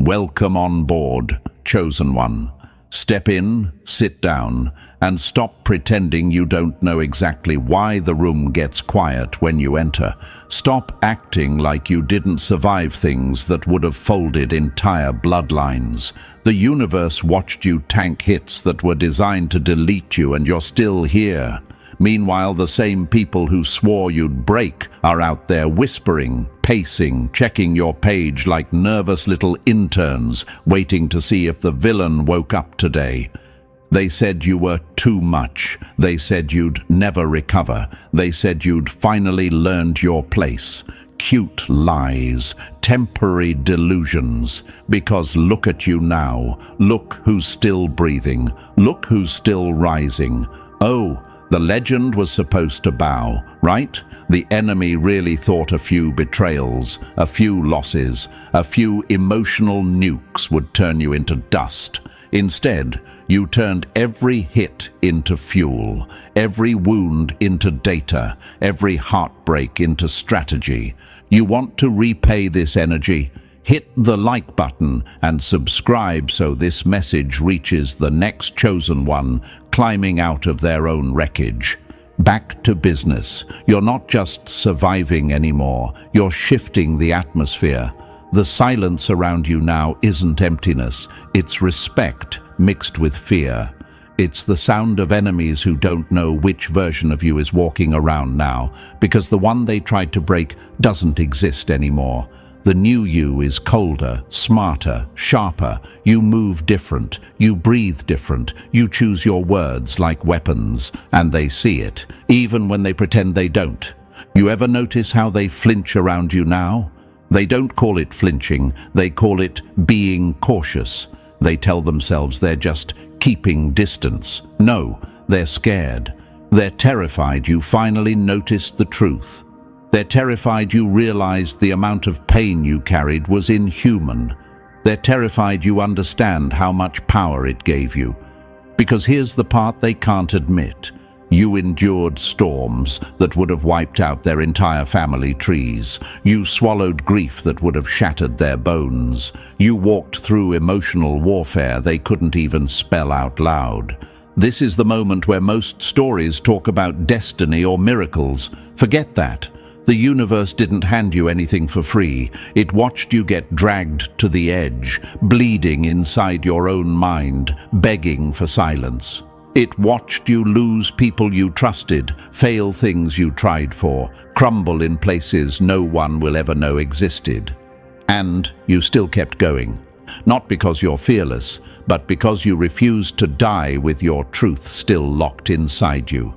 Welcome on board, chosen one. Step in, sit down, and stop pretending you don't know exactly why the room gets quiet when you enter. Stop acting like you didn't survive things that would have folded entire bloodlines. The universe watched you tank hits that were designed to delete you, and you're still here. Meanwhile, the same people who swore you'd break are out there whispering, pacing, checking your page like nervous little interns, waiting to see if the villain woke up today. They said you were too much. They said you'd never recover. They said you'd finally learned your place. Cute lies, temporary delusions. Because look at you now. Look who's still breathing. Look who's still rising. Oh, the legend was supposed to bow, right? The enemy really thought a few betrayals, a few losses, a few emotional nukes would turn you into dust. Instead, you turned every hit into fuel, every wound into data, every heartbreak into strategy. You want to repay this energy? Hit the like button and subscribe so this message reaches the next chosen one climbing out of their own wreckage. Back to business. You're not just surviving anymore, you're shifting the atmosphere. The silence around you now isn't emptiness, it's respect mixed with fear. It's the sound of enemies who don't know which version of you is walking around now, because the one they tried to break doesn't exist anymore. The new you is colder, smarter, sharper. You move different, you breathe different, you choose your words like weapons, and they see it, even when they pretend they don't. You ever notice how they flinch around you now? They don't call it flinching, they call it being cautious. They tell themselves they're just keeping distance. No, they're scared. They're terrified you finally noticed the truth. They're terrified you realized the amount of pain you carried was inhuman. They're terrified you understand how much power it gave you. Because here's the part they can't admit. You endured storms that would have wiped out their entire family trees. You swallowed grief that would have shattered their bones. You walked through emotional warfare they couldn't even spell out loud. This is the moment where most stories talk about destiny or miracles. Forget that. The universe didn't hand you anything for free. It watched you get dragged to the edge, bleeding inside your own mind, begging for silence. It watched you lose people you trusted, fail things you tried for, crumble in places no one will ever know existed. And you still kept going. Not because you're fearless, but because you refused to die with your truth still locked inside you.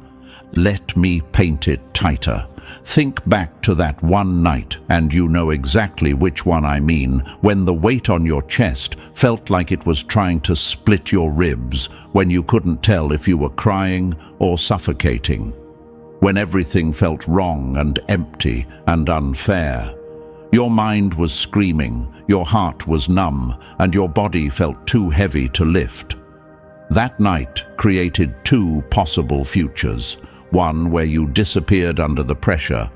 Let me paint it tighter. Think back to that one night, and you know exactly which one I mean, when the weight on your chest felt like it was trying to split your ribs, when you couldn't tell if you were crying or suffocating. When everything felt wrong and empty and unfair. Your mind was screaming, your heart was numb, and your body felt too heavy to lift. That night created two possible futures. One where you disappeared under the pressure,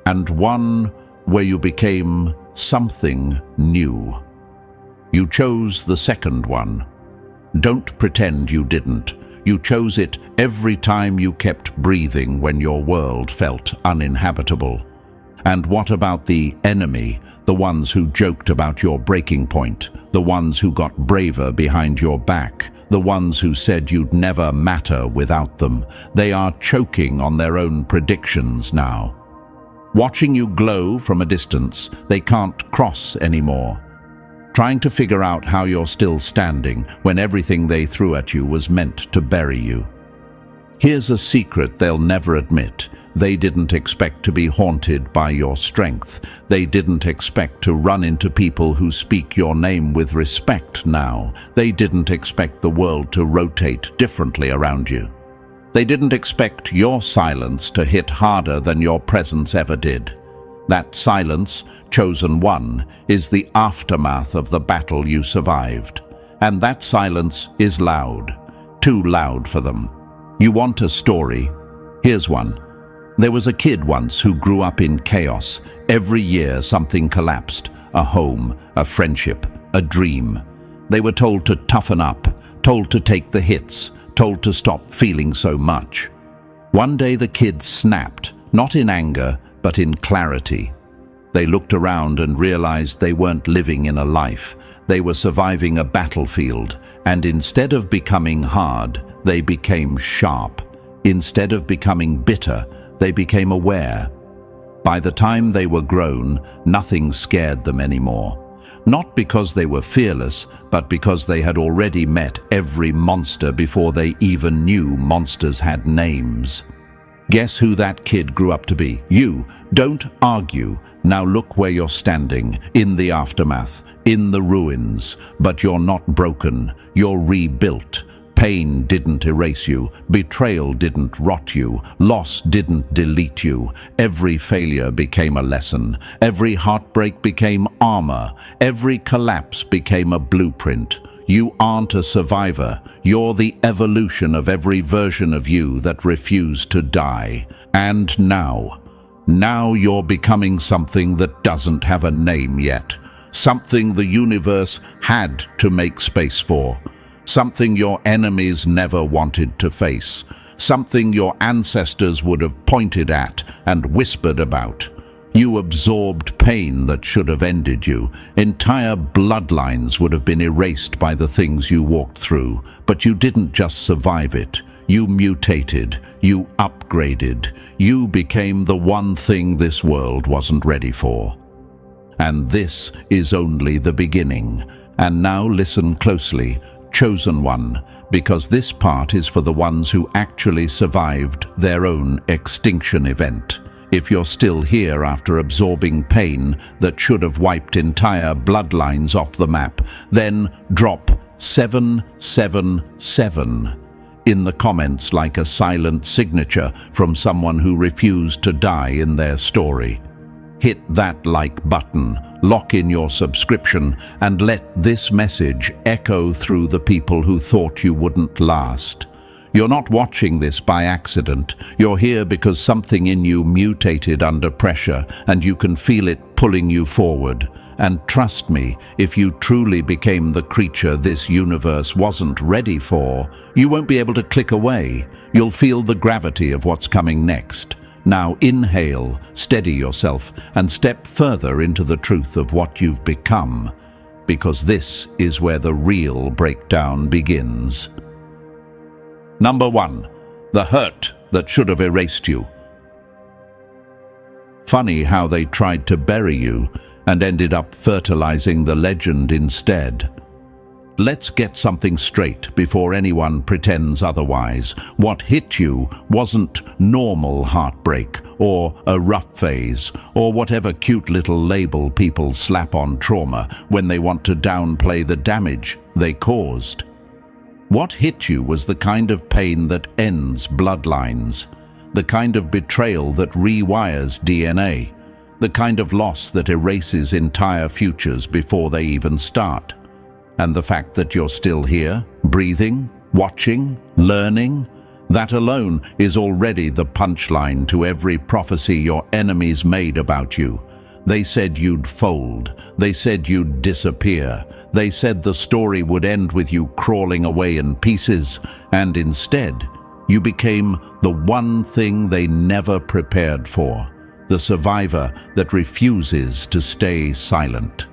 and one where you became something new. You chose the second one. Don't pretend you didn't. You chose it every time you kept breathing when your world felt uninhabitable. And what about the enemy, the ones who joked about your breaking point, the ones who got braver behind your back, the ones who said you'd never matter without them? They are choking on their own predictions now. Watching you glow from a distance, they can't cross anymore. Trying to figure out how you're still standing when everything they threw at you was meant to bury you. Here's a secret they'll never admit. They didn't expect to be haunted by your strength. They didn't expect to run into people who speak your name with respect now. They didn't expect the world to rotate differently around you. They didn't expect your silence to hit harder than your presence ever did. That silence, chosen one, is the aftermath of the battle you survived. And that silence is loud, too loud for them. You want a story? Here's one. There was a kid once who grew up in chaos. Every year something collapsed. A home, a friendship, a dream. They were told to toughen up, told to take the hits, told to stop feeling so much. One day the kids snapped, not in anger, but in clarity. They looked around and realized they weren't living in a life. They were surviving a battlefield, and instead of becoming hard, they became sharp. Instead of becoming bitter, they became aware. By the time they were grown, nothing scared them anymore. Not because they were fearless, but because they had already met every monster before they even knew monsters had names. Guess who that kid grew up to be? You. Don't argue. Now look where you're standing, in the aftermath, in the ruins. But you're not broken. You're rebuilt. Pain didn't erase you. Betrayal didn't rot you. Loss didn't delete you. Every failure became a lesson. Every heartbreak became armor. Every collapse became a blueprint. You aren't a survivor. You're the evolution of every version of you that refused to die. And now you're becoming something that doesn't have a name yet. Something the universe had to make space for. Something your enemies never wanted to face. Something your ancestors would have pointed at and whispered about. You absorbed pain that should have ended you. Entire bloodlines would have been erased by the things you walked through. But you didn't just survive it. You mutated. You upgraded. You became the one thing this world wasn't ready for. And this is only the beginning. And now listen closely. Chosen one, because this part is for the ones who actually survived their own extinction event. If you're still here after absorbing pain that should have wiped entire bloodlines off the map, then drop 777 in the comments like a silent signature from someone who refused to die in their story. Hit that like button, lock in your subscription, and let this message echo through the people who thought you wouldn't last. You're not watching this by accident. You're here because something in you mutated under pressure, and you can feel it pulling you forward. And trust me, if you truly became the creature this universe wasn't ready for, you won't be able to click away. You'll feel the gravity of what's coming next. Now inhale, steady yourself, and step further into the truth of what you've become, because this is where the real breakdown begins. Number 1. The hurt that should have erased you. Funny how they tried to bury you and ended up fertilizing the legend instead. Let's get something straight before anyone pretends otherwise. What hit you wasn't normal heartbreak or a rough phase or whatever cute little label people slap on trauma when they want to downplay the damage they caused. What hit you was the kind of pain that ends bloodlines, the kind of betrayal that rewires DNA, the kind of loss that erases entire futures before they even start. And the fact that you're still here, breathing, watching, learning, that alone is already the punchline to every prophecy your enemies made about you. They said you'd fold. They said you'd disappear. They said the story would end with you crawling away in pieces. And instead, you became the one thing they never prepared for, the survivor that refuses to stay silent.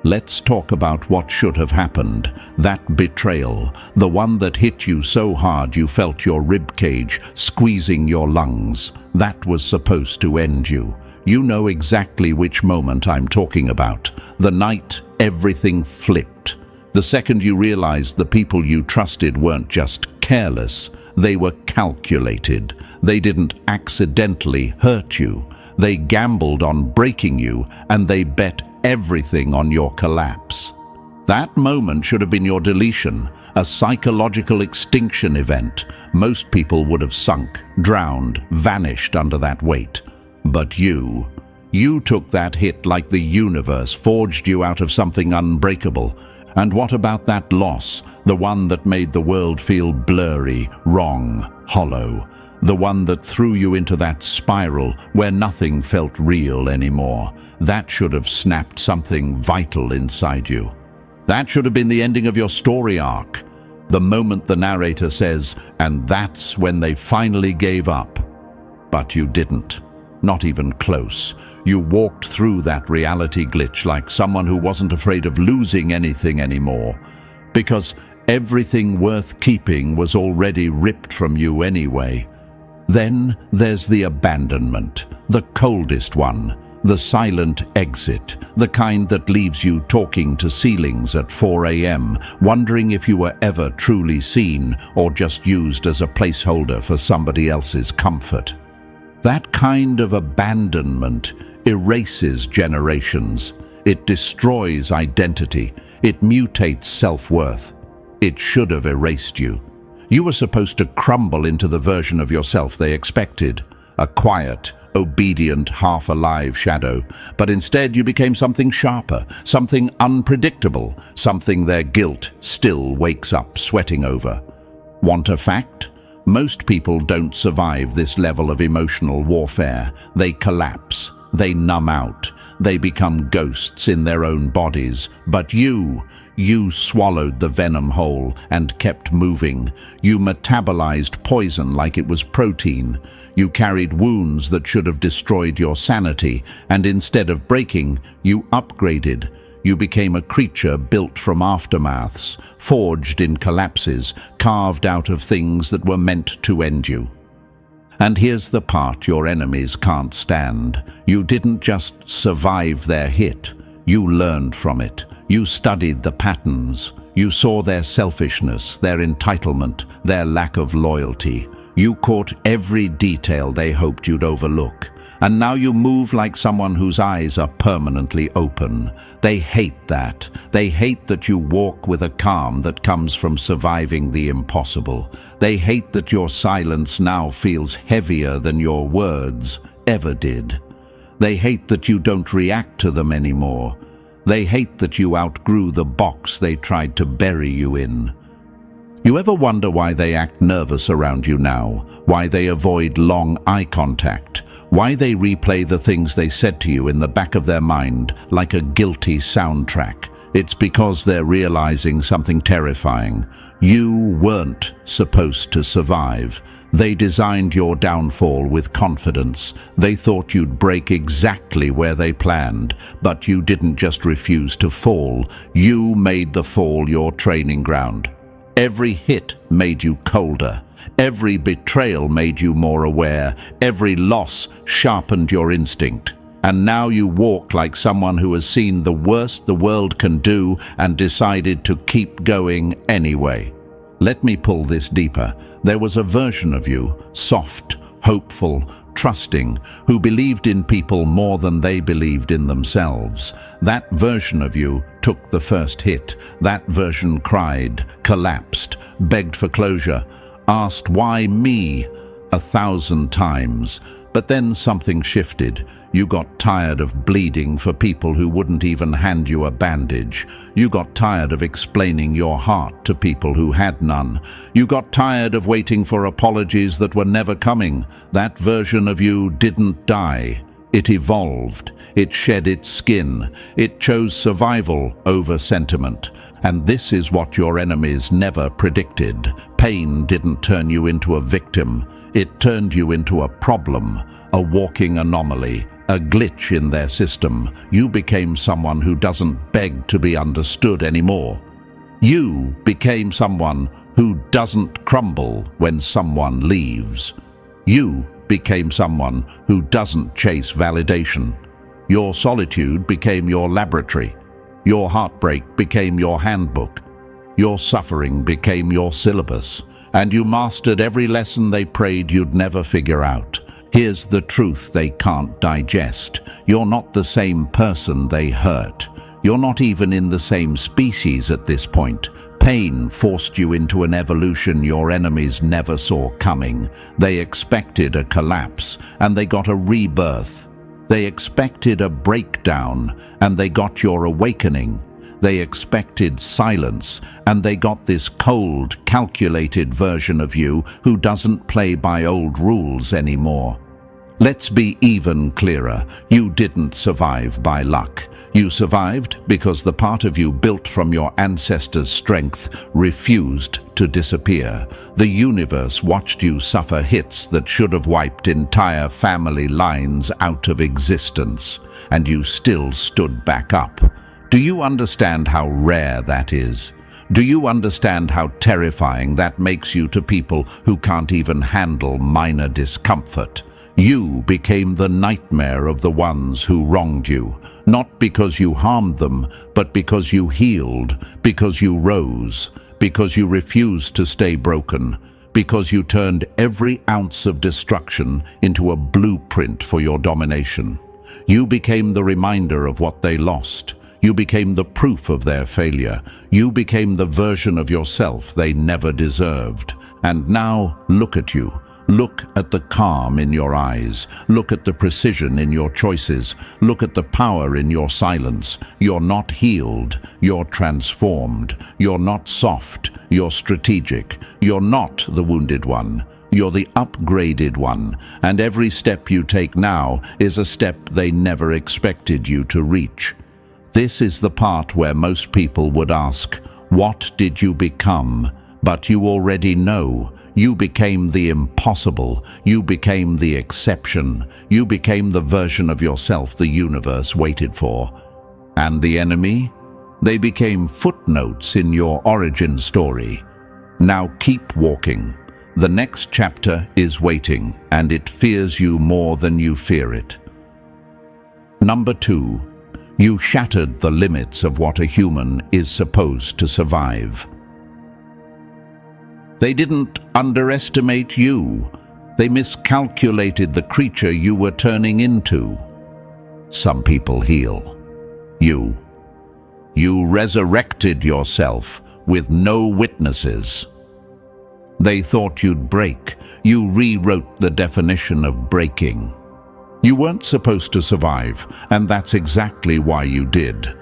Let's talk about what should have happened, that betrayal, the one that hit you so hard you felt your ribcage squeezing your lungs. That was supposed to end you. You know exactly which moment I'm talking about. The night everything flipped. The second you realized the people you trusted weren't just careless, they were calculated. They didn't accidentally hurt you. They gambled on breaking you, and they bet everything on your collapse. That moment should have been your deletion, a psychological extinction event. Most people would have sunk, drowned, vanished under that weight. But you took that hit like the universe forged you out of something unbreakable. And what about that loss, the one that made the world feel blurry, wrong, hollow? The one that threw you into that spiral where nothing felt real anymore. That should have snapped something vital inside you. That should have been the ending of your story arc. The moment the narrator says, "And that's when they finally gave up." But you didn't. Not even close. You walked through that reality glitch like someone who wasn't afraid of losing anything anymore. Because everything worth keeping was already ripped from you anyway. Then there's the abandonment, the coldest one, the silent exit, the kind that leaves you talking to ceilings at 4 a.m., wondering if you were ever truly seen or just used as a placeholder for somebody else's comfort. That kind of abandonment erases generations. It destroys identity. It mutates self-worth. It should have erased you. You were supposed to crumble into the version of yourself they expected, a quiet, obedient, half-alive shadow, but instead you became something sharper, something unpredictable, something their guilt still wakes up sweating over. Want a fact? Most people don't survive this level of emotional warfare. They collapse. They numb out. They become ghosts in their own bodies. But you swallowed the venom whole and kept moving. You metabolized poison like it was protein. You carried wounds that should have destroyed your sanity, and instead of breaking, you upgraded. You became a creature built from aftermaths, forged in collapses, carved out of things that were meant to end you. And here's the part your enemies can't stand. You didn't just survive their hit. You learned from it. You studied the patterns. You saw their selfishness, their entitlement, their lack of loyalty. You caught every detail they hoped you'd overlook. And now you move like someone whose eyes are permanently open. They hate that. They hate that you walk with a calm that comes from surviving the impossible. They hate that your silence now feels heavier than your words ever did. They hate that you don't react to them anymore. They hate that you outgrew the box they tried to bury you in. You ever wonder why they act nervous around you now? Why they avoid long eye contact? Why they replay the things they said to you in the back of their mind like a guilty soundtrack? It's because they're realizing something terrifying. You weren't supposed to survive. They designed your downfall with confidence. They thought you'd break exactly where they planned, but you didn't just refuse to fall. You made the fall your training ground. Every hit made you colder. Every betrayal made you more aware. Every loss sharpened your instinct. And now you walk like someone who has seen the worst the world can do and decided to keep going anyway. Let me pull this deeper. There was a version of you, soft, hopeful, trusting, who believed in people more than they believed in themselves. That version of you took the first hit. That version cried, collapsed, begged for closure, asked why me 1,000 times. But then something shifted. You got tired of bleeding for people who wouldn't even hand you a bandage. You got tired of explaining your heart to people who had none. You got tired of waiting for apologies that were never coming. That version of you didn't die. It evolved. It shed its skin. It chose survival over sentiment. And this is what your enemies never predicted. Pain didn't turn you into a victim. It turned you into a problem, a walking anomaly, a glitch in their system. You became someone who doesn't beg to be understood anymore. You became someone who doesn't crumble when someone leaves. You became someone who doesn't chase validation. Your solitude became your laboratory. Your heartbreak became your handbook. Your suffering became your syllabus. And you mastered every lesson they prayed you'd never figure out. Here's the truth they can't digest. You're not the same person they hurt. You're not even in the same species at this point. Pain forced you into an evolution your enemies never saw coming. They expected a collapse, and they got a rebirth. They expected a breakdown, and they got your awakening. They expected silence, and they got this cold, calculated version of you who doesn't play by old rules anymore. Let's be even clearer. You didn't survive by luck. You survived because the part of you built from your ancestors' strength refused to disappear. The universe watched you suffer hits that should have wiped entire family lines out of existence, and you still stood back up. Do you understand how rare that is? Do you understand how terrifying that makes you to people who can't even handle minor discomfort? You became the nightmare of the ones who wronged you, not because you harmed them, but because you healed, because you rose, because you refused to stay broken, because you turned every ounce of destruction into a blueprint for your domination. You became the reminder of what they lost. You became the proof of their failure. You became the version of yourself they never deserved. And now, look at you. Look at the calm in your eyes. Look at the precision in your choices. Look at the power in your silence. You're not healed. You're transformed. You're not soft. You're strategic. You're not the wounded one. You're the upgraded one. And every step you take now is a step they never expected you to reach. This is the part where most people would ask, what did you become? But you already know. You became the impossible. You became the exception. You became the version of yourself the universe waited for. And the enemy? They became footnotes in your origin story. Now keep walking. The next chapter is waiting, and it fears you more than you fear it. Number 2. You shattered the limits of what a human is supposed to survive. They didn't underestimate you. They miscalculated the creature you were turning into. Some people heal. You resurrected yourself with no witnesses. They thought you'd break. You rewrote the definition of breaking. You weren't supposed to survive, and that's exactly why you did.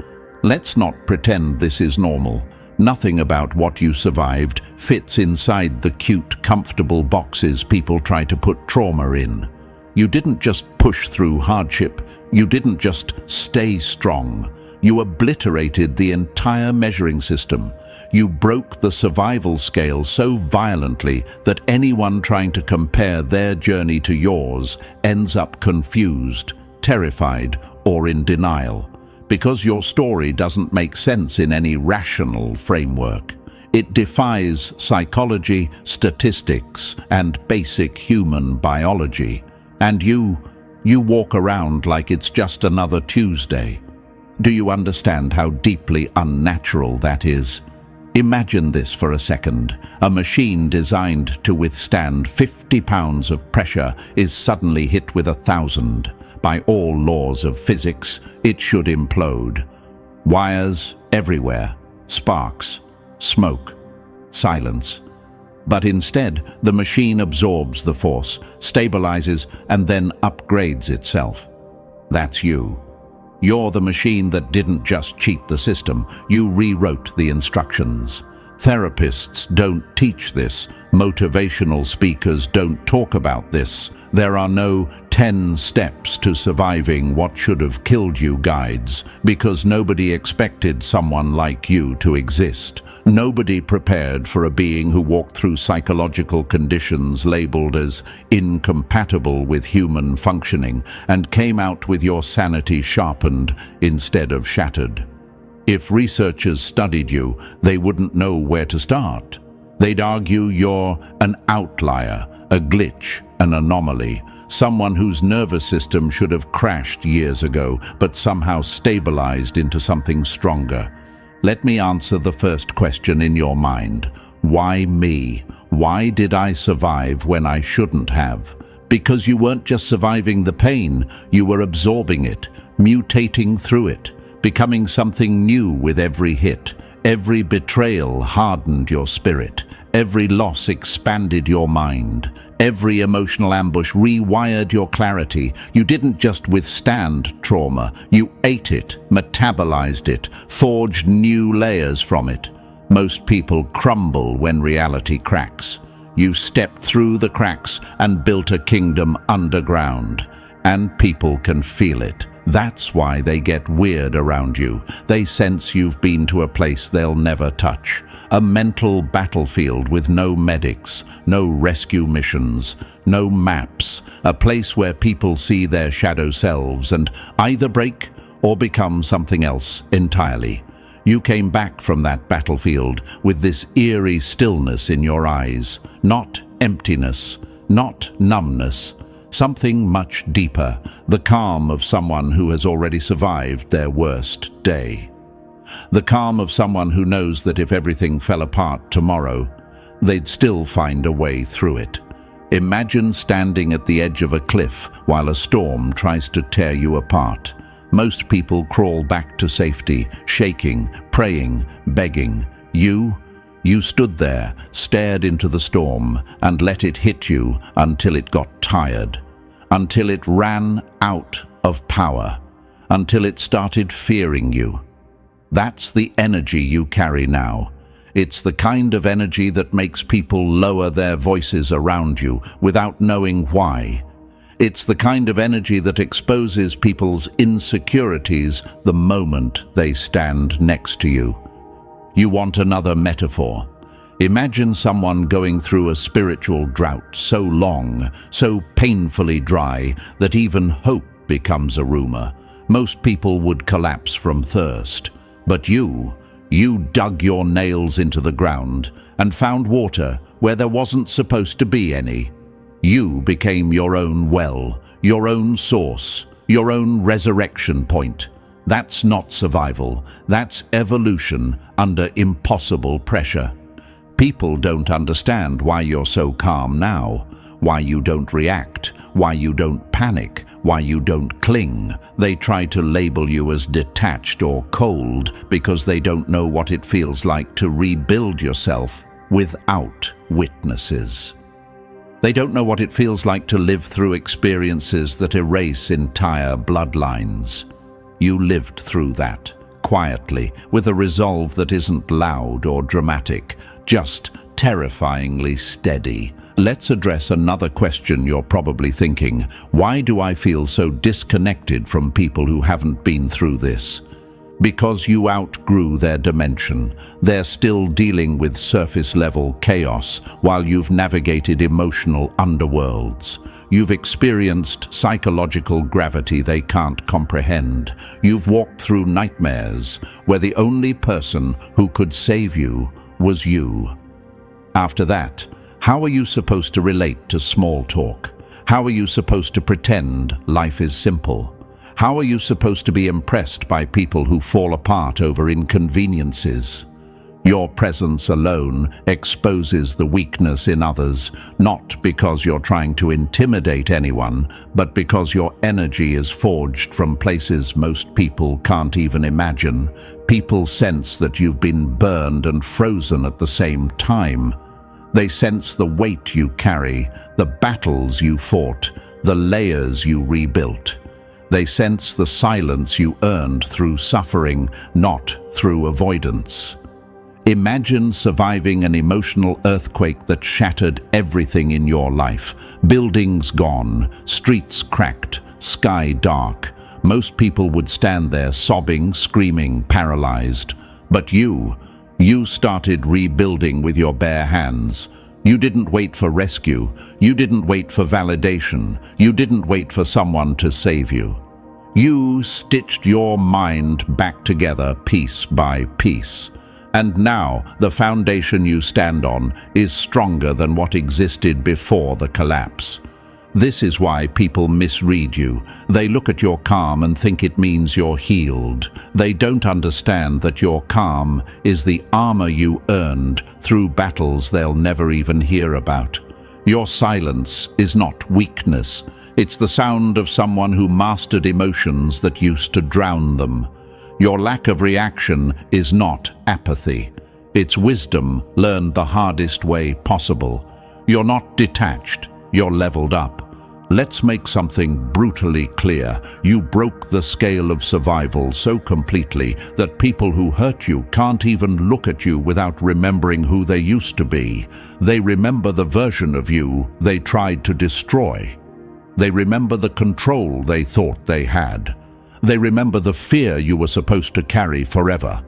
Let's not pretend this is normal. Nothing about what you survived fits inside the cute, comfortable boxes people try to put trauma in. You didn't just push through hardship. You didn't just stay strong. You obliterated the entire measuring system. You broke the survival scale so violently that anyone trying to compare their journey to yours ends up confused, terrified, or in denial. Because your story doesn't make sense in any rational framework. It defies psychology, statistics, and basic human biology. And you walk around like it's just another Tuesday. Do you understand how deeply unnatural that is? Imagine this for a second. A machine designed to withstand 50 pounds of pressure is suddenly hit with 1,000. By all laws of physics, it should implode. Wires everywhere, sparks, smoke, silence. But instead, the machine absorbs the force, stabilizes, and then upgrades itself. That's you. You're the machine that didn't just cheat the system, you rewrote the instructions. Therapists don't teach this. Motivational speakers don't talk about this. There are no 10 steps to surviving what should have killed you guides, because nobody expected someone like you to exist. Nobody prepared for a being who walked through psychological conditions labeled as incompatible with human functioning and came out with your sanity sharpened instead of shattered. If researchers studied you, they wouldn't know where to start. They'd argue you're an outlier, a glitch, an anomaly, someone whose nervous system should have crashed years ago, but somehow stabilized into something stronger. Let me answer the first question in your mind. Why me? Why did I survive when I shouldn't have? Because you weren't just surviving the pain, you were absorbing it, mutating through it, becoming something new with every hit. Every betrayal hardened your spirit. Every loss expanded your mind. Every emotional ambush rewired your clarity. You didn't just withstand trauma. You ate it, metabolized it, forged new layers from it. Most people crumble when reality cracks. You stepped through the cracks and built a kingdom underground. And people can feel it. That's why they get weird around you. They sense you've been to a place they'll never touch. A mental battlefield with no medics, no rescue missions, no maps. A place where people see their shadow selves and either break or become something else entirely. You came back from that battlefield with this eerie stillness in your eyes. Not emptiness, not numbness. Something much deeper, the calm of someone who has already survived their worst day. The calm of someone who knows that if everything fell apart tomorrow, they'd still find a way through it. Imagine standing at the edge of a cliff while a storm tries to tear you apart. Most people crawl back to safety, shaking, praying, begging. You stood there, stared into the storm, and let it hit you until it got tired, until it ran out of power, until it started fearing you. That's the energy you carry now. It's the kind of energy that makes people lower their voices around you without knowing why. It's the kind of energy that exposes people's insecurities the moment they stand next to you. You want another metaphor? Imagine someone going through a spiritual drought so long, so painfully dry, that even hope becomes a rumor. Most people would collapse from thirst. But you dug your nails into the ground and found water where there wasn't supposed to be any. You became your own well, your own source, your own resurrection point. That's not survival, that's evolution under impossible pressure. People don't understand why you're so calm now, why you don't react, why you don't panic, why you don't cling. They try to label you as detached or cold because they don't know what it feels like to rebuild yourself without witnesses. They don't know what it feels like to live through experiences that erase entire bloodlines. You lived through that, quietly, with a resolve that isn't loud or dramatic, just terrifyingly steady. Let's address another question you're probably thinking. Why do I feel so disconnected from people who haven't been through this? Because you outgrew their dimension. They're still dealing with surface-level chaos while you've navigated emotional underworlds. You've experienced psychological gravity they can't comprehend. You've walked through nightmares where the only person who could save you was you. After that, how are you supposed to relate to small talk? How are you supposed to pretend life is simple? How are you supposed to be impressed by people who fall apart over inconveniences? Your presence alone exposes the weakness in others, not because you're trying to intimidate anyone, but because your energy is forged from places most people can't even imagine. People sense that you've been burned and frozen at the same time. They sense the weight you carry, the battles you fought, the layers you rebuilt. They sense the silence you earned through suffering, not through avoidance. Imagine surviving an emotional earthquake that shattered everything in your life. Buildings gone, streets cracked, sky dark. Most people would stand there sobbing, screaming, paralyzed. But you started rebuilding with your bare hands. You didn't wait for rescue. You didn't wait for validation. You didn't wait for someone to save you. You stitched your mind back together piece by piece. And now the foundation you stand on is stronger than what existed before the collapse. This is why people misread you. They look at your calm and think it means you're healed. They don't understand that your calm is the armor you earned through battles they'll never even hear about. Your silence is not weakness. It's the sound of someone who mastered emotions that used to drown them. Your lack of reaction is not apathy. It's wisdom learned the hardest way possible. You're not detached, you're leveled up. Let's make something brutally clear. You broke the scale of survival so completely that people who hurt you can't even look at you without remembering who they used to be. They remember the version of you they tried to destroy. They remember the control they thought they had. They remember the fear you were supposed to carry forever.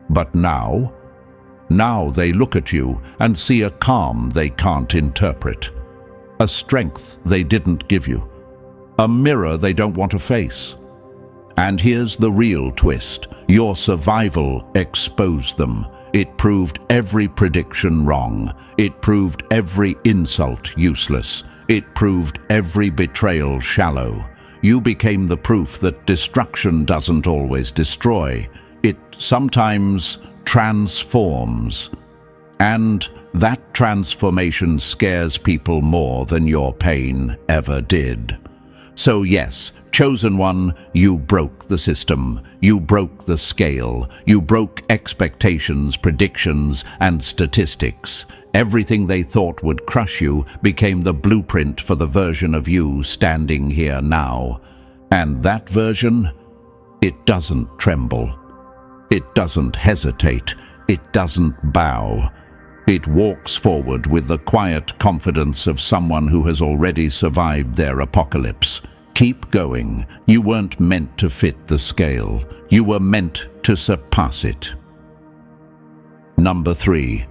But now they look at you and see a calm they can't interpret. A strength they didn't give you. A mirror they don't want to face. And here's the real twist. Your survival exposed them. It proved every prediction wrong. It proved every insult useless. It proved every betrayal shallow. You became the proof that destruction doesn't always destroy. It sometimes transforms. And that transformation scares people more than your pain ever did. So yes, Chosen One, you broke the system. You broke the scale. You broke expectations, predictions, and statistics. Everything they thought would crush you became the blueprint for the version of you standing here now. And that version, it doesn't tremble. It doesn't hesitate. It doesn't bow. It walks forward with the quiet confidence of someone who has already survived their apocalypse. Keep going. You weren't meant to fit the scale. You were meant to surpass it. Number 3.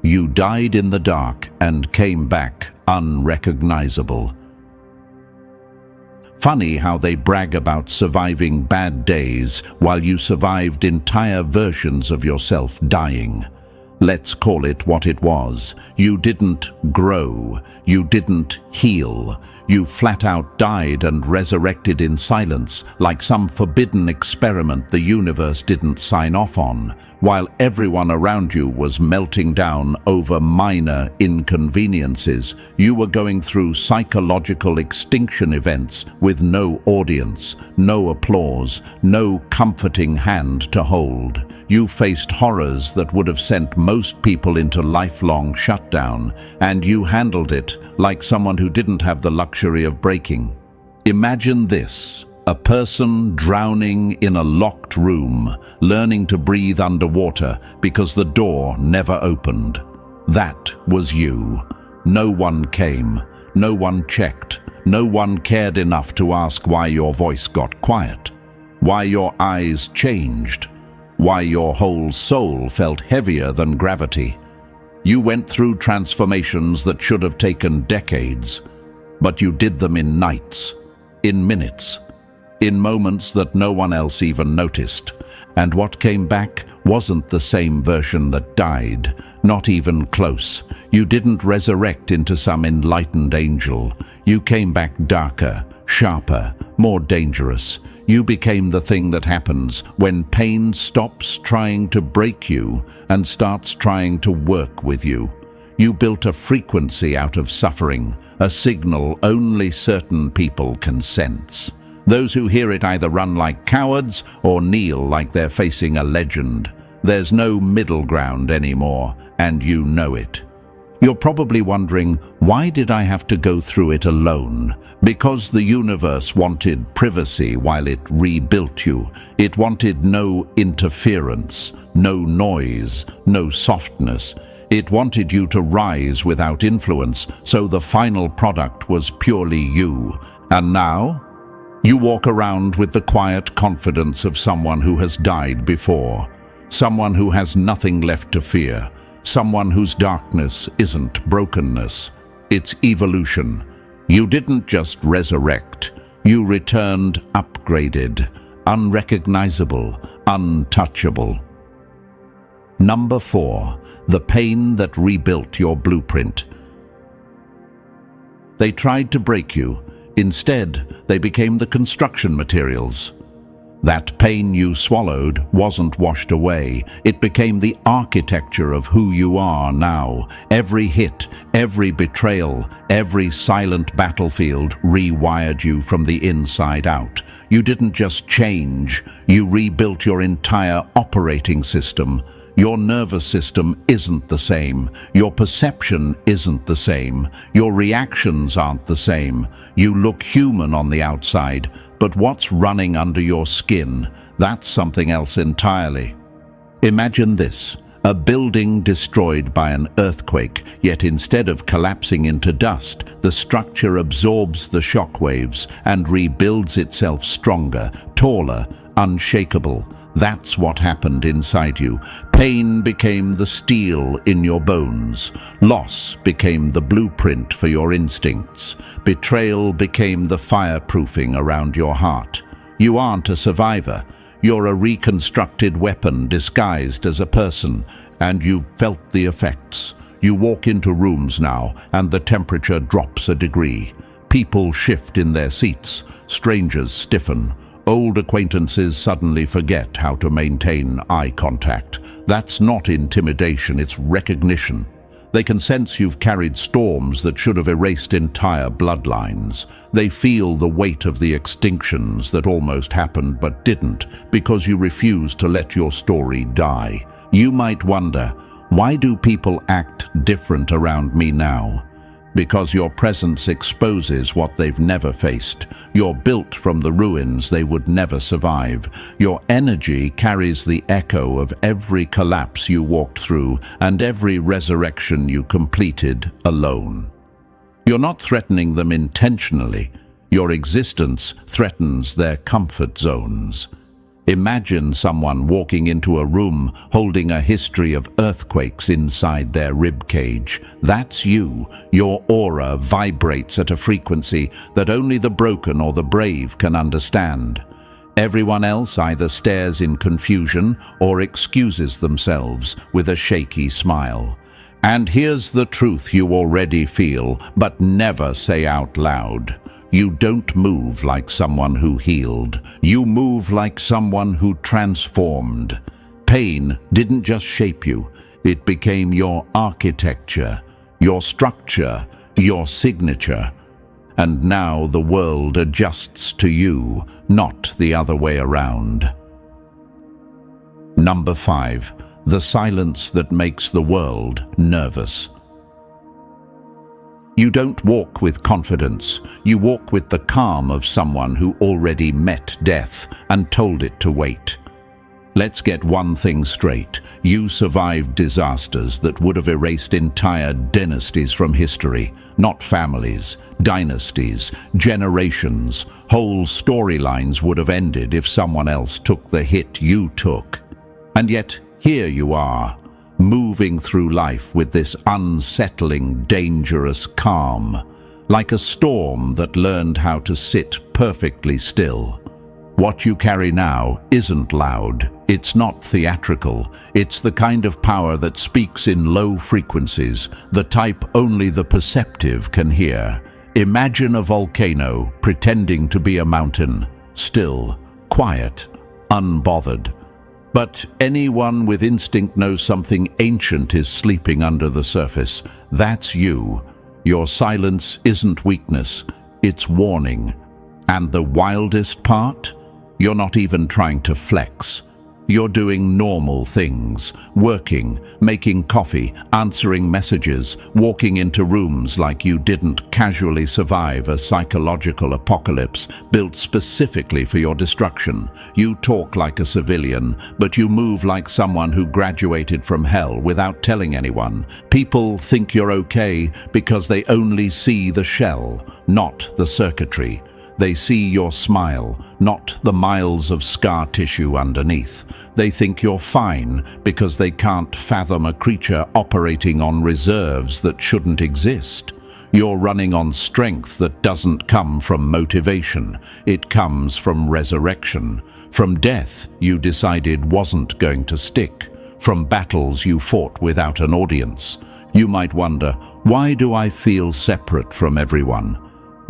You died in the dark and came back unrecognizable. Funny how they brag about surviving bad days while you survived entire versions of yourself dying. Let's call it what it was. You didn't grow. You didn't heal. You flat out died and resurrected in silence, like some forbidden experiment the universe didn't sign off on, while everyone around you was melting down over minor inconveniences. You were going through psychological extinction events with no audience, no applause, no comforting hand to hold. You faced horrors that would have sent most people into lifelong shutdown, and you handled it like someone who didn't have the luxury of breaking. Imagine this: a person drowning in a locked room, learning to breathe underwater because the door never opened. That was you. No one came. No one checked. No one cared enough to ask why your voice got quiet, why your eyes changed, why your whole soul felt heavier than gravity. You went through transformations that should have taken decades, but you did them in nights, in minutes, in moments that no one else even noticed. And what came back wasn't the same version that died, not even close. You didn't resurrect into some enlightened angel. You came back darker, sharper, more dangerous. You became the thing that happens when pain stops trying to break you and starts trying to work with you. You built a frequency out of suffering, a signal only certain people can sense. Those who hear it either run like cowards or kneel like they're facing a legend. There's no middle ground anymore, and you know it. You're probably wondering, why did I have to go through it alone? Because the universe wanted privacy while it rebuilt you. It wanted no interference, no noise, no softness. It wanted you to rise without influence, so the final product was purely you. And now, you walk around with the quiet confidence of someone who has died before, someone who has nothing left to fear, someone whose darkness isn't brokenness, it's evolution. You didn't just resurrect, you returned upgraded, unrecognizable, untouchable. Number 4, the pain that rebuilt your blueprint. They tried to break you. Instead, they became the construction materials. That pain you swallowed wasn't washed away. It became the architecture of who you are now. Every hit, every betrayal, every silent battlefield rewired you from the inside out. You didn't just change, you rebuilt your entire operating system. Your nervous system isn't the same. Your perception isn't the same. Your reactions aren't the same. You look human on the outside, but what's running under your skin, that's something else entirely. Imagine this. A building destroyed by an earthquake, yet instead of collapsing into dust, the structure absorbs the shockwaves and rebuilds itself stronger, taller, unshakable. That's what happened inside you. Pain became the steel in your bones. Loss became the blueprint for your instincts. Betrayal became the fireproofing around your heart. You aren't a survivor. You're a reconstructed weapon disguised as a person, and you've felt the effects. You walk into rooms now, and the temperature drops a degree. People shift in their seats. Strangers stiffen. Old acquaintances suddenly forget how to maintain eye contact. That's not intimidation, it's recognition. They can sense you've carried storms that should have erased entire bloodlines. They feel the weight of the extinctions that almost happened but didn't, because you refuse to let your story die. You might wonder, why do people act different around me now? Because your presence exposes what they've never faced. You're built from the ruins they would never survive. Your energy carries the echo of every collapse you walked through and every resurrection you completed alone. You're not threatening them intentionally. Your existence threatens their comfort zones. Imagine someone walking into a room holding a history of earthquakes inside their ribcage. That's you. Your aura vibrates at a frequency that only the broken or the brave can understand. Everyone else either stares in confusion or excuses themselves with a shaky smile. And here's the truth you already feel, but never say out loud. You don't move like someone who healed. You move like someone who transformed. Pain didn't just shape you. It became your architecture, your structure, your signature. And now the world adjusts to you, not the other way around. Number 5. The silence that makes the world nervous. You don't walk with confidence. You walk with the calm of someone who already met death and told it to wait. Let's get one thing straight. You survived disasters that would have erased entire dynasties from history. Not families, dynasties, generations. Whole storylines would have ended if someone else took the hit you took. And yet, here you are, moving through life with this unsettling, dangerous calm, like a storm that learned how to sit perfectly still. What you carry now isn't loud, it's not theatrical, it's the kind of power that speaks in low frequencies, the type only the perceptive can hear. Imagine a volcano pretending to be a mountain, still, quiet, unbothered. But anyone with instinct knows something ancient is sleeping under the surface. That's you. Your silence isn't weakness, it's warning. And the wildest part? You're not even trying to flex. You're doing normal things, working, making coffee, answering messages, walking into rooms like you didn't casually survive a psychological apocalypse built specifically for your destruction. You talk like a civilian, but you move like someone who graduated from hell without telling anyone. People think you're okay because they only see the shell, not the circuitry. They see your smile, not the miles of scar tissue underneath. They think you're fine because they can't fathom a creature operating on reserves that shouldn't exist. You're running on strength that doesn't come from motivation. It comes from resurrection. From death you decided wasn't going to stick. From battles you fought without an audience. You might wonder, why do I feel separate from everyone?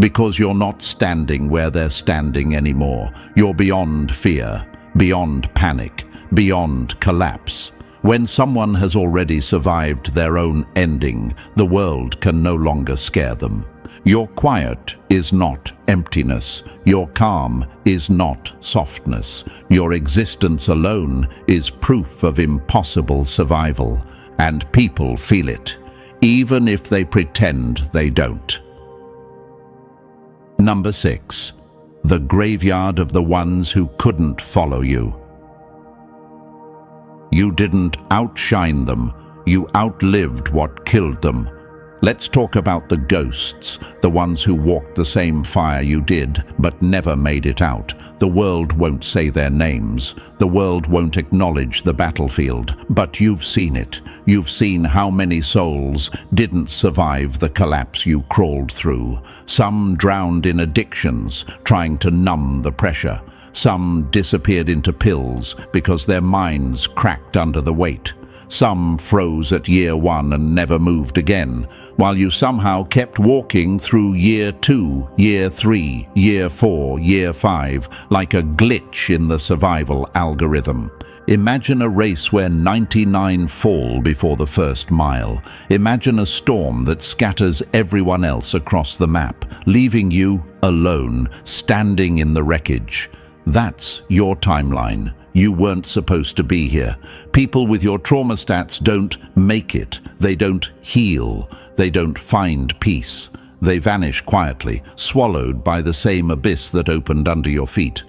Because you're not standing where they're standing anymore. You're beyond fear, beyond panic, beyond collapse. When someone has already survived their own ending, the world can no longer scare them. Your quiet is not emptiness. Your calm is not softness. Your existence alone is proof of impossible survival, and people feel it, even if they pretend they don't. Number 6. The graveyard of the ones who couldn't follow you. You didn't outshine them. You outlived what killed them. Let's talk about the ghosts, the ones who walked the same fire you did, but never made it out. The world won't say their names. The world won't acknowledge the battlefield, but you've seen it. You've seen how many souls didn't survive the collapse you crawled through. Some drowned in addictions, trying to numb the pressure. Some disappeared into pills because their minds cracked under the weight. Some froze at year 1 and never moved again, while you somehow kept walking through year 2, year 3, year 4, year 5, like a glitch in the survival algorithm. Imagine a race where 99 fall before the first mile. Imagine a storm that scatters everyone else across the map, leaving you alone, standing in the wreckage. That's your timeline. You weren't supposed to be here. People with your trauma stats don't make it. They don't heal. They don't find peace. They vanish quietly, swallowed by the same abyss that opened under your feet.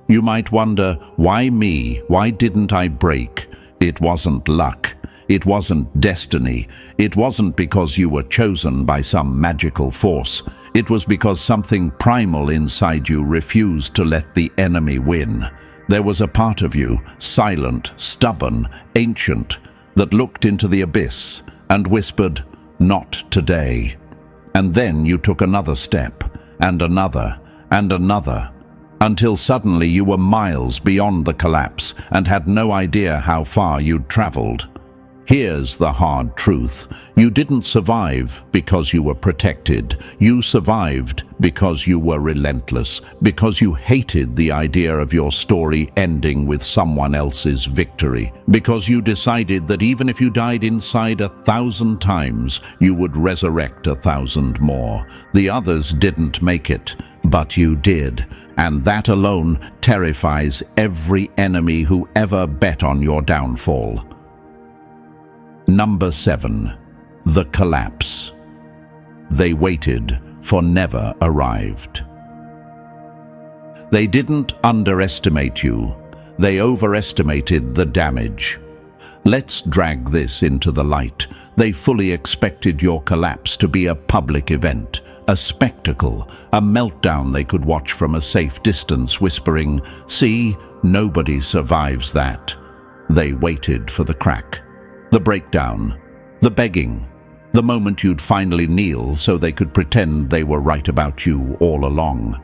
You might wonder, why me? Why didn't I break? It wasn't luck. It wasn't destiny. It wasn't because you were chosen by some magical force. It was because something primal inside you refused to let the enemy win. There was a part of you, silent, stubborn, ancient, that looked into the abyss and whispered, "Not today." And then you took another step, and another, and another, until suddenly you were miles beyond the collapse and had no idea how far you'd traveled. Here's the hard truth. You didn't survive because you were protected. You survived because you were relentless, because you hated the idea of your story ending with someone else's victory, because you decided that even if you died inside 1,000 times, you would resurrect 1,000 more. The others didn't make it, but you did, and that alone terrifies every enemy who ever bet on your downfall. Number 7. The collapse. They waited for never arrived. They didn't underestimate you. They overestimated the damage. Let's drag this into the light. They fully expected your collapse to be a public event, a spectacle, a meltdown they could watch from a safe distance, whispering, "See, nobody survives that." They waited for the crack. The breakdown, the begging, the moment you'd finally kneel so they could pretend they were right about you all along.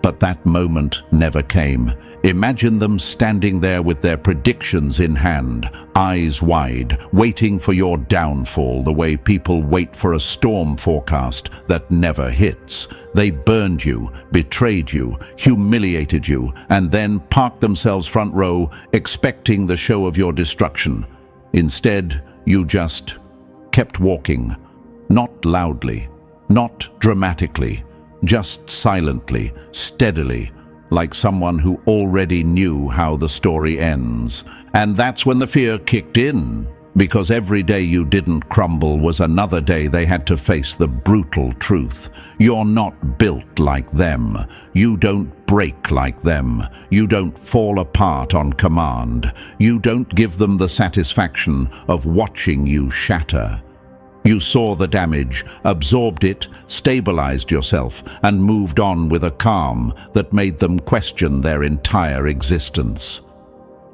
But that moment never came. Imagine them standing there with their predictions in hand, eyes wide, waiting for your downfall the way people wait for a storm forecast that never hits. They burned you, betrayed you, humiliated you, and then parked themselves front row, expecting the show of your destruction. Instead, you just kept walking, not loudly, not dramatically, just silently, steadily, like someone who already knew how the story ends. And that's when the fear kicked in, because every day you didn't crumble was another day they had to face the brutal truth. You're not built like them. You don't break like them. You don't fall apart on command. You don't give them the satisfaction of watching you shatter. You saw the damage, absorbed it, stabilized yourself, and moved on with a calm that made them question their entire existence.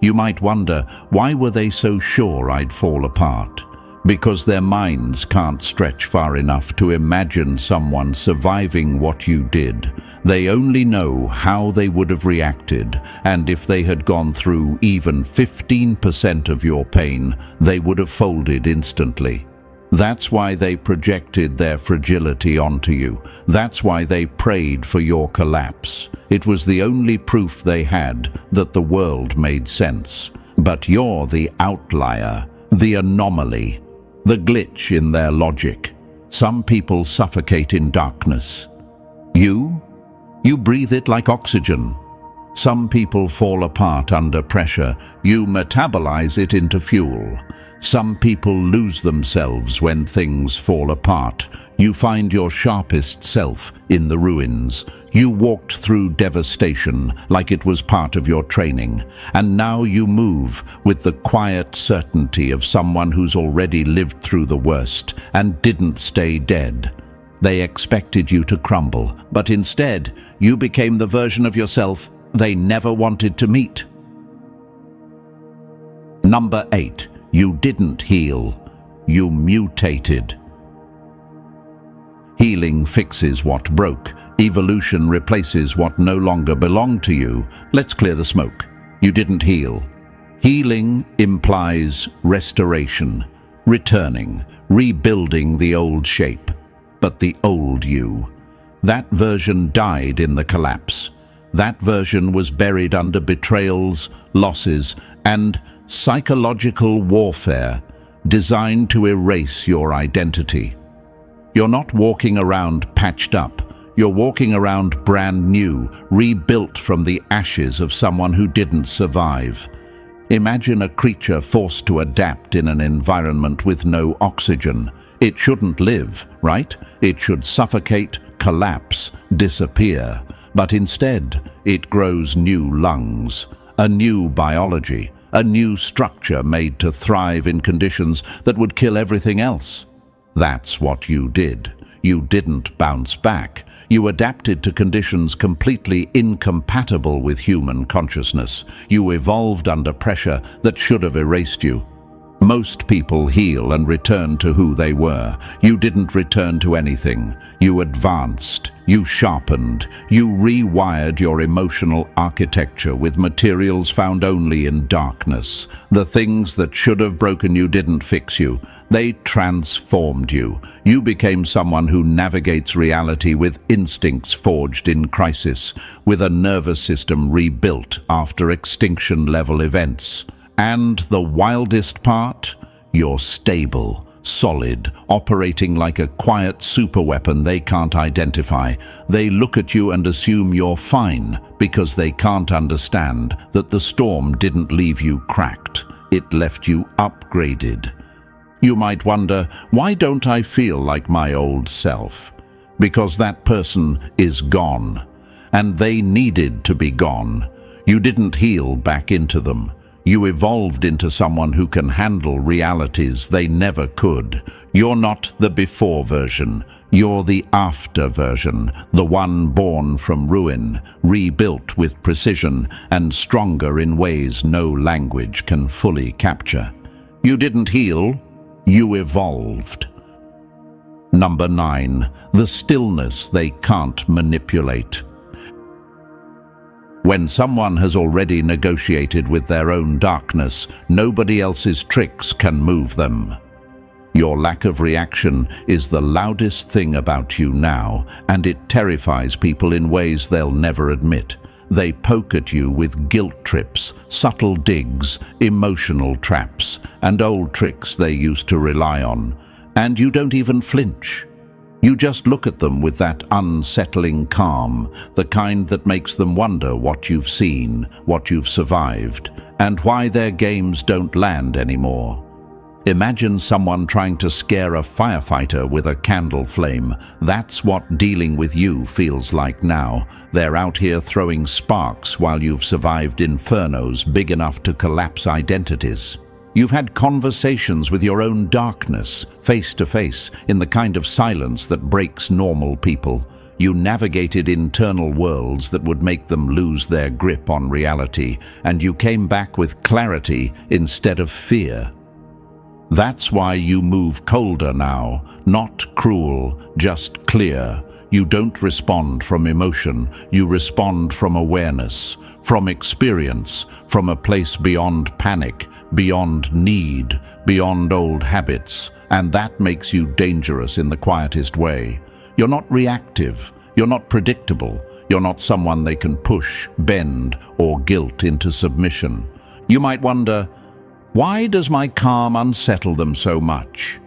You might wonder, why were they so sure I'd fall apart? Because their minds can't stretch far enough to imagine someone surviving what you did. They only know how they would have reacted, and if they had gone through even 15% of your pain, they would have folded instantly. That's why they projected their fragility onto you. That's why they prayed for your collapse. It was the only proof they had that the world made sense. But you're the outlier, the anomaly, the glitch in their logic. Some people suffocate in darkness. You breathe it like oxygen. Some people fall apart under pressure. You metabolize it into fuel. Some people lose themselves when things fall apart. You find your sharpest self in the ruins. You walked through devastation like it was part of your training. And now you move with the quiet certainty of someone who's already lived through the worst and didn't stay dead. They expected you to crumble, but instead, you became the version of yourself they never wanted to meet. Number 8. You didn't heal. You mutated. Healing fixes what broke. Evolution replaces what no longer belonged to you. Let's clear the smoke. You didn't heal. Healing implies restoration, returning, rebuilding the old shape. But the old you, that version died in the collapse. That version was buried under betrayals, losses, and psychological warfare designed to erase your identity. You're not walking around patched up. You're walking around brand new, rebuilt from the ashes of someone who didn't survive. Imagine a creature forced to adapt in an environment with no oxygen. It shouldn't live, right? It should suffocate, collapse, disappear. But instead, it grows new lungs, a new biology, a new structure made to thrive in conditions that would kill everything else. That's what you did. You didn't bounce back. You adapted to conditions completely incompatible with human consciousness. You evolved under pressure that should have erased you. Most people heal and return to who they were. You didn't return to anything. You advanced. You sharpened. You rewired your emotional architecture with materials found only in darkness. The things that should have broken you didn't fix you. They transformed you. You became someone who navigates reality with instincts forged in crisis, with a nervous system rebuilt after extinction-level events. And the wildest part? You're stable, solid, operating like a quiet superweapon they can't identify. They look at you and assume you're fine because they can't understand that the storm didn't leave you cracked. It left you upgraded. You might wonder, why don't I feel like my old self? Because that person is gone, and they needed to be gone. You didn't heal back into them. You evolved into someone who can handle realities they never could. You're not the before version. You're the after version, the one born from ruin, rebuilt with precision and stronger in ways no language can fully capture. You didn't heal, you evolved. Number 9. The stillness they can't manipulate. When someone has already negotiated with their own darkness, nobody else's tricks can move them. Your lack of reaction is the loudest thing about you now, and it terrifies people in ways they'll never admit. They poke at you with guilt trips, subtle digs, emotional traps, and old tricks they used to rely on. And you don't even flinch. You just look at them with that unsettling calm, the kind that makes them wonder what you've seen, what you've survived, and why their games don't land anymore. Imagine someone trying to scare a firefighter with a candle flame. That's what dealing with you feels like now. They're out here throwing sparks while you've survived infernos big enough to collapse identities. You've had conversations with your own darkness, face to face, in the kind of silence that breaks normal people. You navigated internal worlds that would make them lose their grip on reality, and you came back with clarity instead of fear. That's why you move colder now, not cruel, just clear. You don't respond from emotion, you respond from awareness, from experience, from a place beyond panic, beyond need, beyond old habits, and that makes you dangerous in the quietest way. You're not reactive, you're not predictable, you're not someone they can push, bend, or guilt into submission. You might wonder, why does my calm unsettle them so much?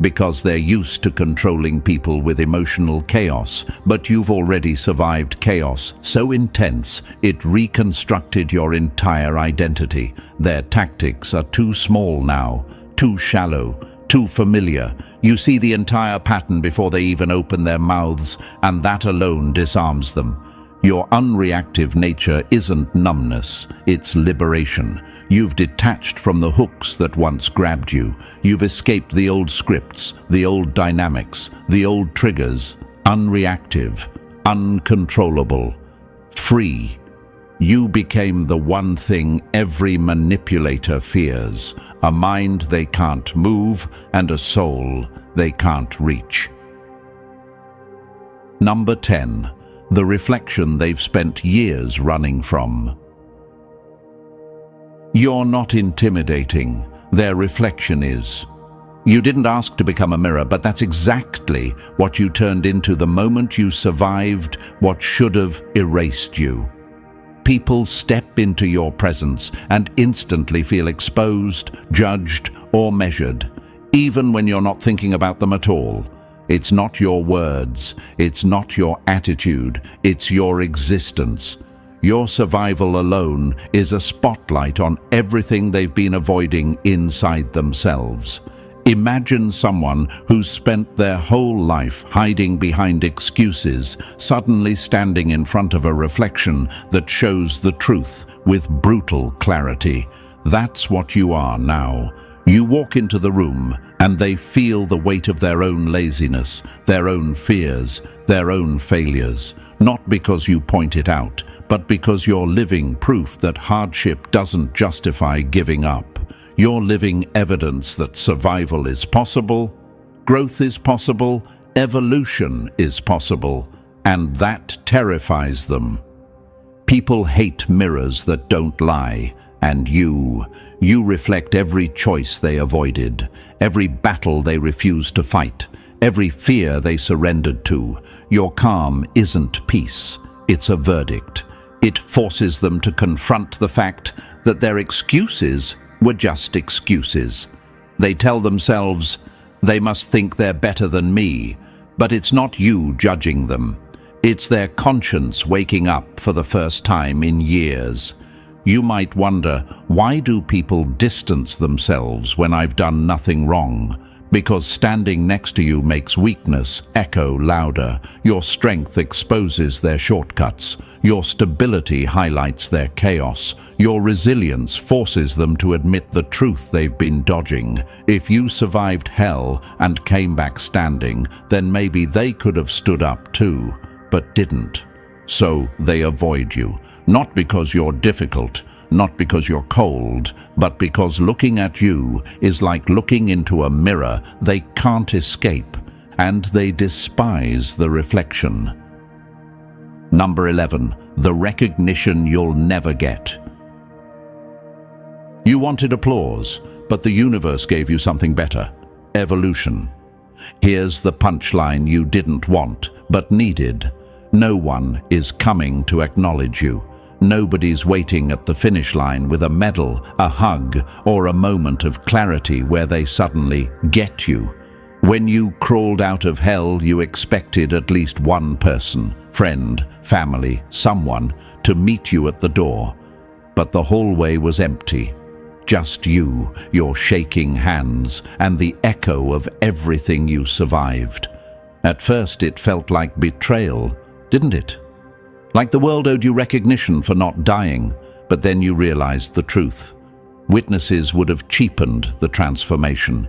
because they're used to controlling people with emotional chaos, but you've already survived chaos so intense it reconstructed your entire identity. Their tactics are too small now, too shallow, too familiar. You see the entire pattern before they even open their mouths, and that alone disarms them. Your unreactive nature isn't numbness, it's liberation. You've detached from the hooks that once grabbed you. You've escaped the old scripts, the old dynamics, the old triggers. Unreactive, uncontrollable, free. You became the one thing every manipulator fears, a mind they can't move and a soul they can't reach. Number 10. The reflection they've spent years running from. You're not intimidating, their reflection is. You didn't ask to become a mirror, but that's exactly what you turned into the moment you survived what should have erased you. People step into your presence and instantly feel exposed, judged, or measured, even when you're not thinking about them at all. It's not your words, it's not your attitude, it's your existence. Your survival alone is a spotlight on everything they've been avoiding inside themselves. Imagine someone who's spent their whole life hiding behind excuses, suddenly standing in front of a reflection that shows the truth with brutal clarity. That's what you are now. You walk into the room and they feel the weight of their own laziness, their own fears, their own failures. Not because you point it out, but because you're living proof that hardship doesn't justify giving up. You're living evidence that survival is possible, growth is possible, evolution is possible, and that terrifies them. People hate mirrors that don't lie, and you reflect every choice they avoided, every battle they refused to fight, every fear they surrendered to. Your calm isn't peace, it's a verdict. It forces them to confront the fact that their excuses were just excuses. They tell themselves, they must think they're better than me, but it's not you judging them. It's their conscience waking up for the first time in years. You might wonder, why do people distance themselves when I've done nothing wrong? Because standing next to you makes weakness echo louder. Your strength exposes their shortcuts. Your stability highlights their chaos. Your resilience forces them to admit the truth they've been dodging. If you survived hell and came back standing, then maybe they could have stood up too, but didn't. So they avoid you, not because you're difficult, not because you're cold, but because looking at you is like looking into a mirror they can't escape, and they despise the reflection. Number 11. The recognition you'll never get. You wanted applause, but the universe gave you something better: evolution. Here's the punchline you didn't want, but needed. No one is coming to acknowledge you. Nobody's waiting at the finish line with a medal, a hug, or a moment of clarity where they suddenly get you. When you crawled out of hell, you expected at least one person, friend, family, someone, to meet you at the door. But the hallway was empty. Just you, your shaking hands, and the echo of everything you survived. At first it felt like betrayal, didn't it? Like the world owed you recognition for not dying, but then you realized the truth. Witnesses would have cheapened the transformation.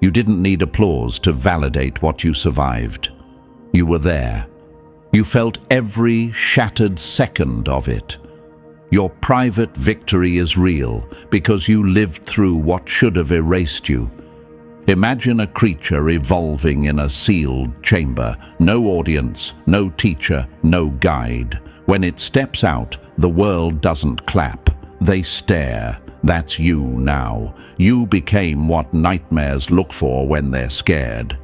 You didn't need applause to validate what you survived. You were there. You felt every shattered second of it. Your private victory is real because you lived through what should have erased you. Imagine a creature evolving in a sealed chamber. No audience, no teacher, no guide. When it steps out, the world doesn't clap. They stare. That's you now. You became what nightmares look for when they're scared.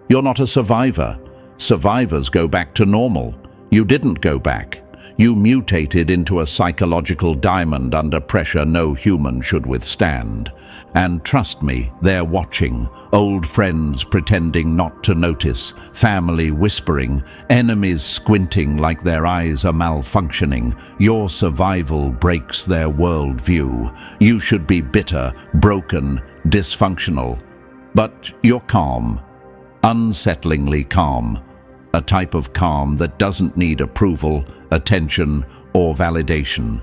You're not a survivor. Survivors go back to normal. You didn't go back. You mutated into a psychological diamond under pressure no human should withstand. And trust me, they're watching. Old friends pretending not to notice, family whispering, enemies squinting like their eyes are malfunctioning. Your survival breaks their worldview. You should be bitter, broken, dysfunctional. But you're calm, unsettlingly calm. A type of calm that doesn't need approval, attention, or validation.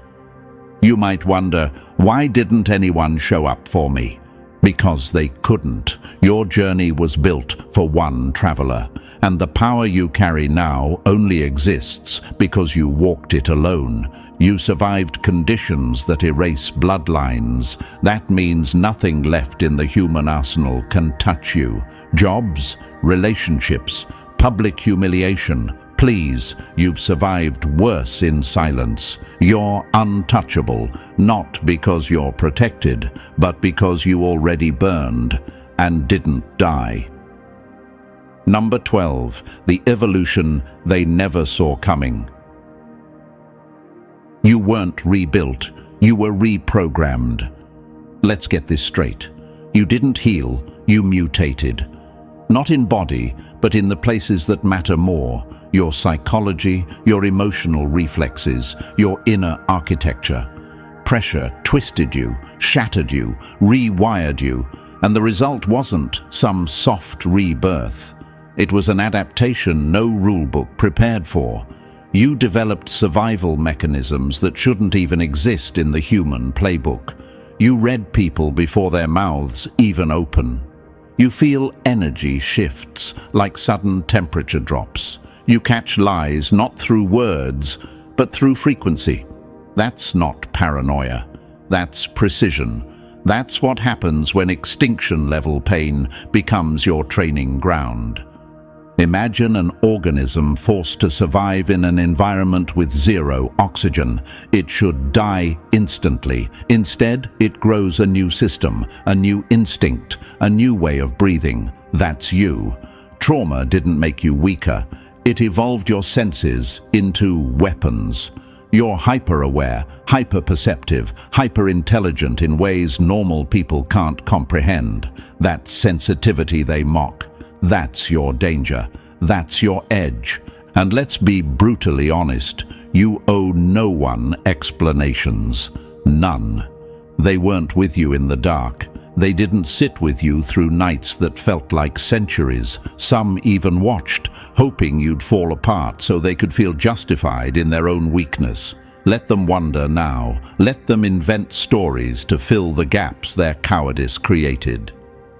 You might wonder, why didn't anyone show up for me? Because they couldn't. Your journey was built for one traveler, and the power you carry now only exists because you walked it alone. You survived conditions that erase bloodlines. That means nothing left in the human arsenal can touch you. Jobs, relationships, public humiliation. Please, you've survived worse in silence. You're untouchable, not because you're protected, but because you already burned and didn't die. Number 12, the evolution they never saw coming. You weren't rebuilt, you were reprogrammed. Let's get this straight. You didn't heal, you mutated. Not in body, but in the places that matter more. Your psychology, your emotional reflexes, your inner architecture. Pressure twisted you, shattered you, rewired you, and the result wasn't some soft rebirth. It was an adaptation no rulebook prepared for. You developed survival mechanisms that shouldn't even exist in the human playbook. You read people before their mouths even open. You feel energy shifts like sudden temperature drops. You catch lies not through words, but through frequency. That's not paranoia. That's precision. That's what happens when extinction-level pain becomes your training ground. Imagine an organism forced to survive in an environment with zero oxygen. It should die instantly. Instead, it grows a new system, a new instinct, a new way of breathing. That's you. Trauma didn't make you weaker. It evolved your senses into weapons. You're hyper-aware, hyper-perceptive, hyper-intelligent in ways normal people can't comprehend. That sensitivity they mock. That's your danger. That's your edge. And let's be brutally honest, you owe no one explanations. None. They weren't with you in the dark. They didn't sit with you through nights that felt like centuries. Some even watched, hoping you'd fall apart so they could feel justified in their own weakness. Let them wonder now. Let them invent stories to fill the gaps their cowardice created.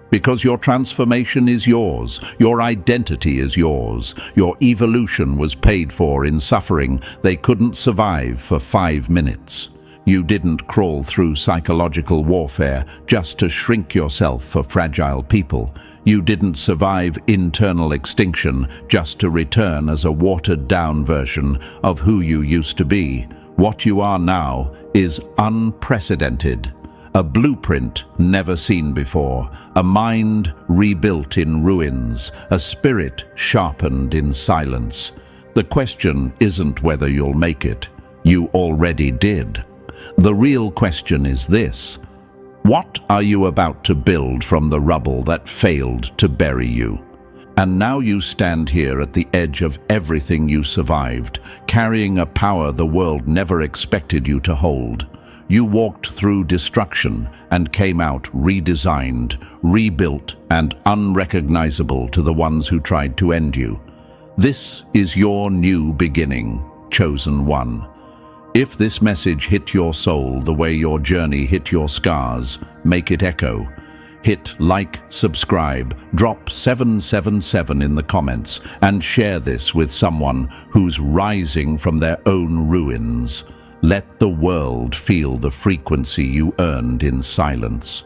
Because your transformation is yours, your identity is yours, your evolution was paid for in suffering they couldn't survive for 5 minutes. You didn't crawl through psychological warfare just to shrink yourself for fragile people. You didn't survive internal extinction just to return as a watered-down version of who you used to be. What you are now is unprecedented. A blueprint never seen before, a mind rebuilt in ruins, a spirit sharpened in silence. The question isn't whether you'll make it. You already did. The real question is this: what are you about to build from the rubble that failed to bury you? And now you stand here at the edge of everything you survived, carrying a power the world never expected you to hold. You walked through destruction and came out redesigned, rebuilt, and unrecognizable to the ones who tried to end you. This is your new beginning, chosen one. If this message hit your soul the way your journey hit your scars, make it echo. Hit like, subscribe, drop 777 in the comments, and share this with someone who's rising from their own ruins. Let the world feel the frequency you earned in silence.